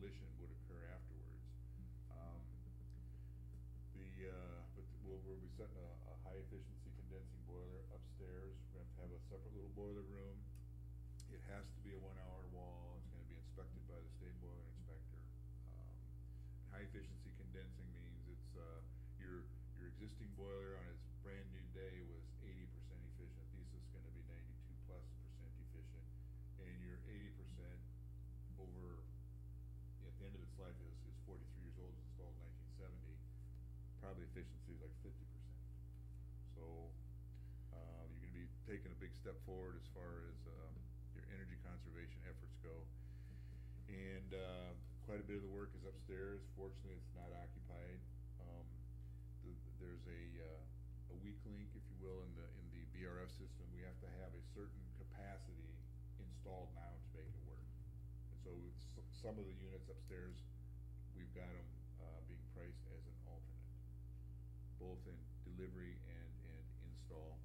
demolition would occur afterwards. We'll be setting a high efficiency condensing boiler upstairs. We're gonna have to have a separate little boiler room. It has to be a 1-hour wall. It's gonna be inspected by the state boiler inspector. High efficiency condensing means it's, your existing boiler on its brand new day was 80% efficient. This is gonna be 92+% efficient. And your 80% over, at the end of its life is 43 years old, it was installed in 1970. Probably efficiency is like 50%. So you're gonna be taking a big step forward as far as your energy conservation efforts go. And quite a bit of the work is upstairs. Fortunately, it's not occupied. There's a weak link, if you will, in the BRF system. We have to have a certain capacity installed now to make it work. And so some of the units upstairs, we've got them being priced as an alternate, both in delivery and install.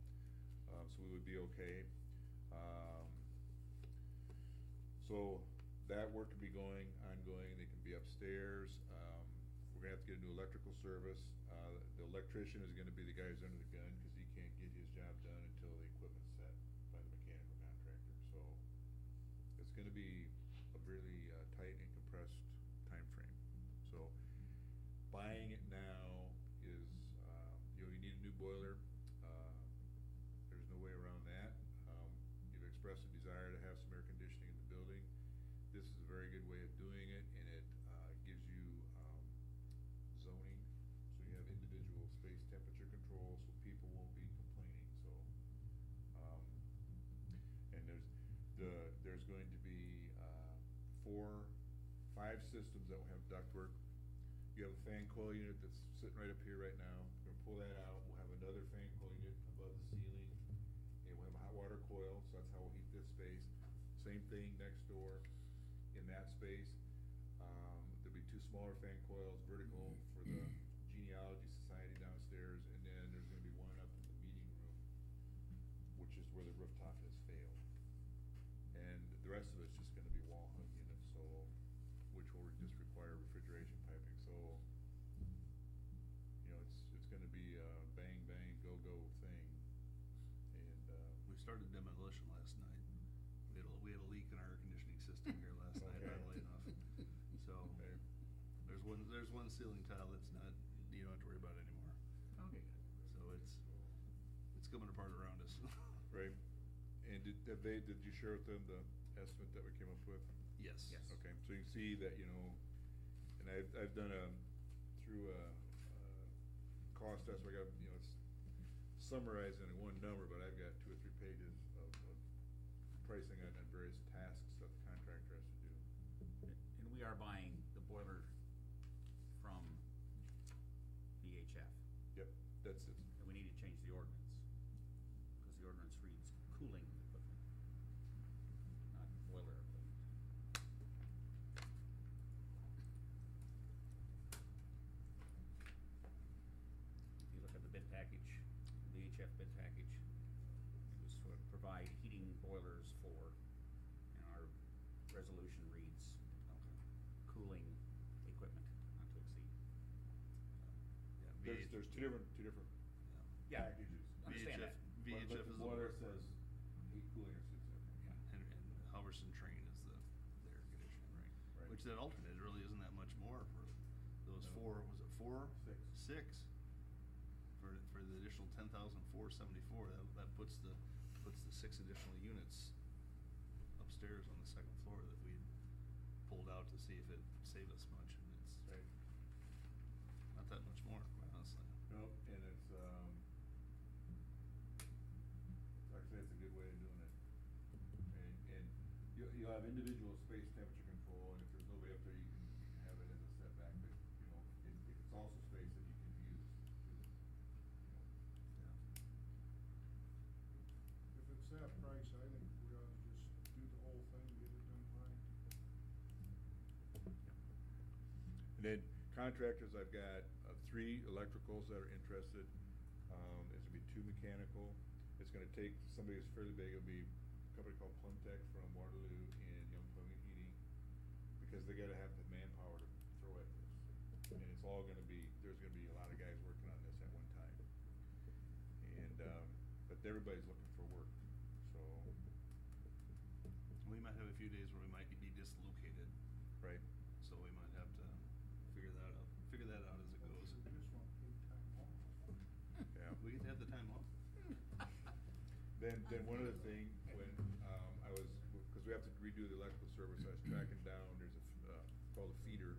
So we would be okay. So that work could be ongoing. They can be upstairs. We're gonna have to get a new electrical service. The electrician is gonna be the guy who's under the gun, because he can't get his job done until the equipment's set by the mechanical contractor. So it's gonna be a really tight and compressed time frame. So buying it now is, you need a new boiler. There's no way around that. You've expressed a desire to have some air conditioning in the building. This is a very good way of doing it, and it gives you zoning, so you have individual space temperature control, so people won't be complaining. So, and there's going to be 5 systems that will have ductwork. You have a fan coil unit that's sitting right up here right now. We're gonna pull that out. We'll have another fan coil unit above the ceiling, and we'll have a hot water coil, so that's how we'll heat this space. Same thing next door in that space. There'll be 2 smaller fan coils, vertical, for the genealogy society downstairs, and then there's gonna be one up in the meeting room, which is where the rooftop has failed. And the rest of it's just gonna be wall hung units, so, which will just require refrigeration piping. So, it's gonna be a bang, bang, go thing. And we started demolition last night. We had a leak in our air conditioning system here last night, Okay. oddly enough. So Okay. there's one ceiling tile that's not, you don't have to worry about it anymore. Okay, So it's coming apart around us. Right. And did you share with them the estimate that we came up with? Yes. Yes. Okay, so you can see that, and I've done through a cost estimate. I got, it's summarized in one number, but I've got 2 or 3 pages of pricing on various tasks that the contractor has to do. and we are buying the boiler from VHF, Yep, that's it. and we need to change the ordinance, because the ordinance reads cooling equipment, not boiler equipment. If you look at the bid package, VHF bid package, it was to provide heating boilers for, and our resolution reads, cooling equipment, not to exceed. Yeah, There's two different Yeah, packages. understand that. But VHF the is boiler the says heat, cooling, or Yeah. and Halverson Train is the air conditioning, Right. Which that alternate really isn't that much more for those No. 4. Was it 4? 6. 6. For the additional 10,474, that puts the 6 additional units upstairs on the 2nd floor that we pulled out to see if it saved us much, and it's Right. not that much more, quite honestly. No, and it's actually, it's a good way of doing it. And you'll have individual space temperature control, and if there's nobody up there, you can have it as a setback, but, it's also space that you can use. If it's that price, I think we ought to just do the whole thing, get it done right. And then contractors, I've got 3 electricals that are interested. There's gonna be 2 mechanical. It's gonna take somebody who's fairly big. It'll be a company called Plumtech from Waterloo and Young Plumbing and Heating, because they gotta have the manpower it's all gonna be, there's gonna be a lot of guys working on this at one time. And, but everybody's looking for work, so, We might have a few days where we might be dislocated, right? so we might have to figure that out as it goes. Just want paid time off. Yeah. We get to have the time off. Then one other thing, when, I was, cause we have to redo the electrical service, I was tracking down, there's called a feeder.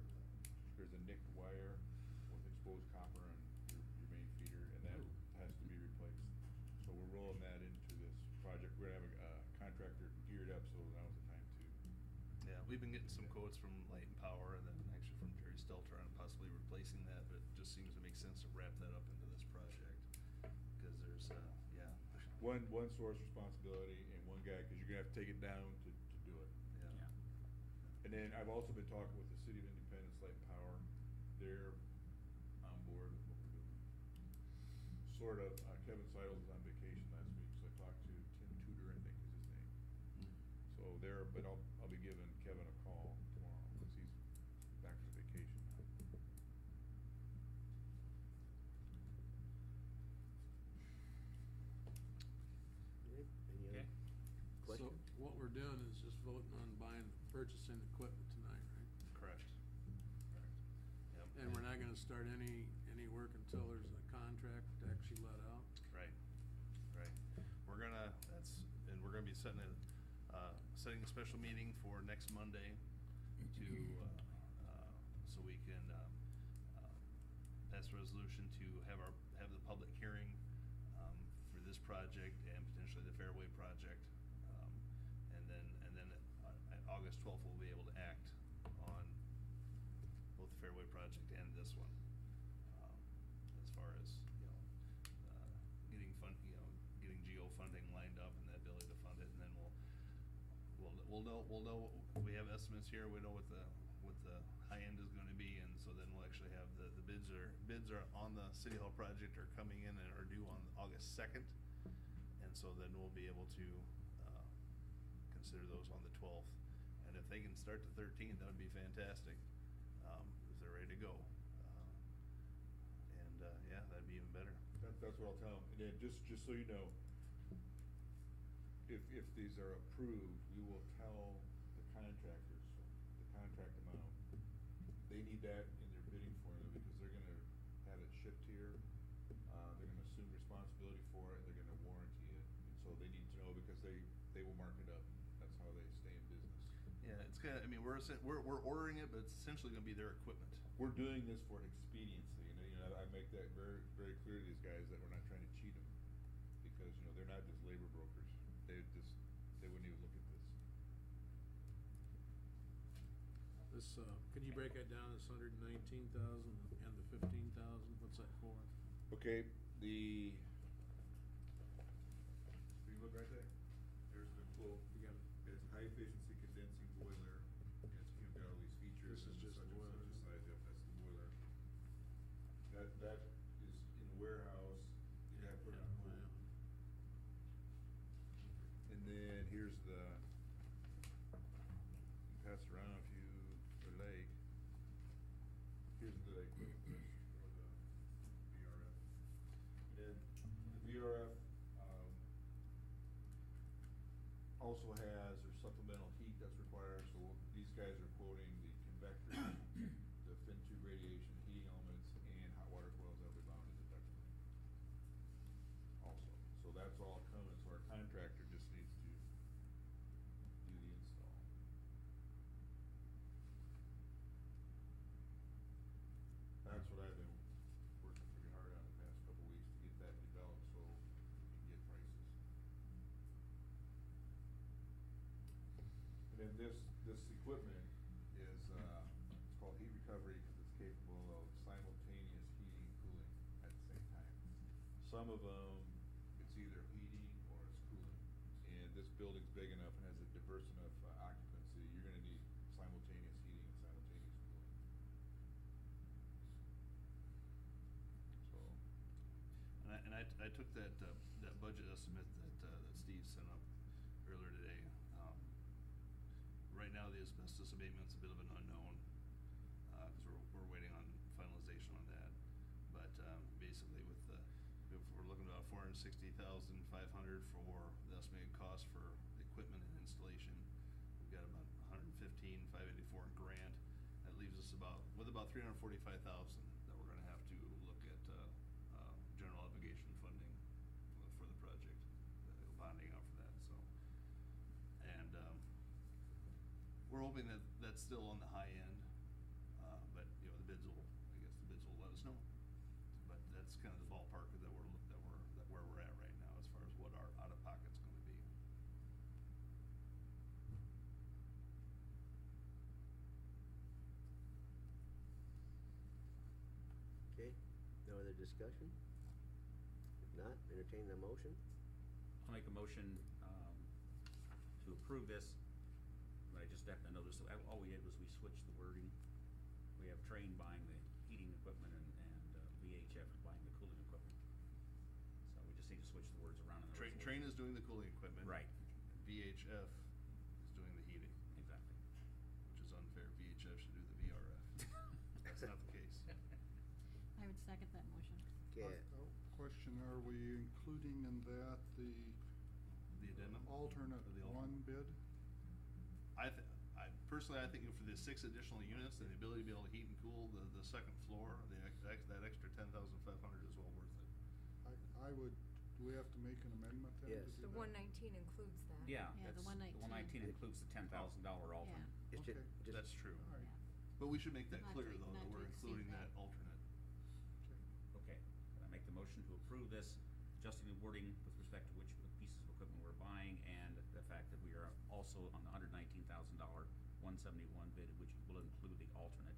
There's a nicked wire with exposed copper on your main feeder, and that has to be replaced. So we're rolling that into this project. We're gonna have a contractor geared up, so now's the time to. Yeah, we've been getting some quotes from Light and Power and then actually from Jerry Stelter on possibly replacing that, but it just seems to make sense to wrap that up into this project. Cause there's, yeah. One source responsibility and one guy, cause you're gonna have to take it down to do it. Yeah. And then I've also been talking with the City of Independence, Light and Power. They're on board with what we're doing. Sort of, Kevin Seidel was on vacation last week, so I talked to Tim Tudor, I think is his name. So there, but I'll be giving Kevin a call tomorrow, cause he's back from vacation now. Any Okay. other So questions? what we're doing is just voting on buying, purchasing equipment tonight, right? Correct. Yep. And we're not gonna start any work until there's a contract actually let out? Right. We're gonna, and we're gonna be setting a special meeting for next Monday to, so we can, pass a resolution to have the public hearing, for this project and potentially the Fairway project. And then August 12th, we'll be able to act on both the Fairway project and this one. As far as, getting GO funding lined up and the ability to fund it, and then we'll know, we have estimates here, we know what the high end is gonna be, and so then we'll actually have the bids are on the City Hall project are coming in and are due on August 2nd. And so then we'll be able to, consider those on the 12th. And if they can start the 13th, that would be fantastic, if they're ready to go. Yeah, that'd be even better. That's what I'll tell them. And then just so you know, if these are approved, we will tell the contractors, the contract amount. They need that in their bidding formula because they're gonna have it shipped here. They're gonna assume responsibility for it, they're gonna warranty it. And so they need to know because they will mark it up. That's how they stay in business. Yeah, it's kinda, I mean, we're ordering it, but it's essentially gonna be their equipment. We're doing this for expediency, and, I make that very, very clear to these guys that we're not trying to cheat them. Because, they're not just labor brokers. They wouldn't even look at this. This, could you break that down, this 119,000 and the 15,000, what's that for? Okay, you look right there? There's the quote. You got it. It's high efficiency condensing boiler, and it's got all these features. This is and just such the and boiler. such a size, yep, that's the boiler. That is in the warehouse, you have to put it on hold. And then here's the, you can pass it around if you would like. Here's the equipment list for the VRF. And then the VRF, also has their supplemental heat that's required, so these guys are quoting the convector, the fin tube radiation, heating elements, and hot water coils that will be mounted deductible. Also, so that's all coming, so our contractor just needs to do the install. That's what I've been working pretty hard on the past couple weeks to get that developed, so we can get prices. And then this equipment is, it's called heat recovery because it's capable of simultaneous heating and cooling at the same time. Some of them, it's either heating or it's cooling. And this building's big enough and has a diverse enough occupancy, you're gonna need simultaneous heating and simultaneous cooling. So, And I took that budget estimate that Steve sent up earlier today. Right now, the asbestos abatement's a bit of an unknown, cause we're waiting on finalization basically with the, if we're looking at about 460,500 for the estimated cost for equipment and installation. We've got about 115,584 in grant. That leaves us with about 345,000 that we're gonna have to look at, general obligation funding for the project, bonding out for that, so. And, we're hoping that that's still on the high end, but, you know, the bids will let us know. But that's kind of the ballpark where we're at right now as far as what our out-of-pocket's gonna be. Okay, no other discussion? If not, entertain the motion. I'll make a motion, to approve this, but I just happened to notice, that all we did was we switched the wording. We have Train buying the heating equipment and VHF buying the cooling equipment. So we just need to switch the words around in the resolution. Train is doing the cooling equipment. Right. VHF is doing the heating, Exactly. which is unfair. VHF should do the VRF. That's not the case. I would second that motion. Okay, Question, are we including in that the The addendum? alternate Or the one bid? Personally, I think for the 6 additional units and the ability to be able to heat and cool the second floor, that extra 10,500 is well worth it. I would, do we have to make an amendment then to Yes. do The that? 119 includes that. Yeah, Yeah, that's, the the 119 119. includes the $10,000 alternate. it's Okay. just, That's true. All right. But we should make that Not clear to- though, not that to we're exceed including that. that alternate. Okay, I make the motion to approve this, adjusting the wording with respect to which pieces of equipment we're buying, and the fact that we are also on the $119,000 171 bid, which will include the alternate